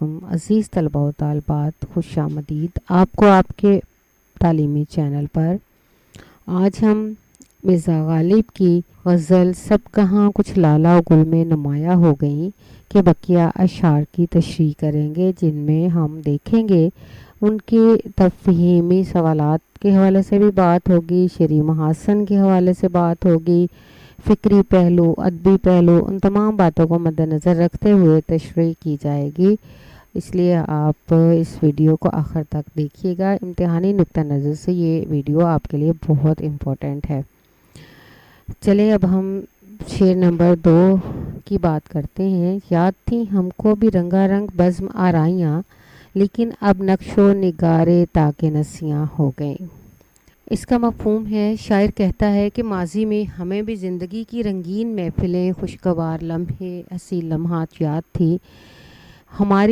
علیکم عزیز طلباء و طالبات، خوش آمدید آپ کو آپ کے تعلیمی چینل پر۔ آج ہم مرزا غالب کی غزل سب کہاں کچھ لالا و گل میں نمایاں ہو گئیں کے بقیہ اشعار کی تشریح کریں گے، جن میں ہم دیکھیں گے ان کے تفہیمی سوالات کے حوالے سے بھی بات ہوگی، شعری محاسن کے حوالے سے بات ہوگی، فکری پہلو، ادبی پہلو، ان تمام باتوں کو مد نظر رکھتے ہوئے تشریح کی جائے گی۔ اس لیے آپ اس ویڈیو کو آخر تک دیکھیے گا۔ امتحانی نقطہ نظر سے یہ ویڈیو آپ کے لیے بہت امپورٹنٹ ہے۔ چلیں اب ہم شعر نمبر 2 کی بات کرتے ہیں۔ یاد تھیں ہم کو بھی رنگا رنگ بزم آرائیاں، لیکن اب نقش و نگارے تاکہ نسیاں ہو گئیں۔ اس کا مفہوم ہے، شاعر کہتا ہے کہ ماضی میں ہمیں بھی زندگی کی رنگین محفلیں، خوشگوار لمحے، حسین لمحات یاد تھی۔ ہماری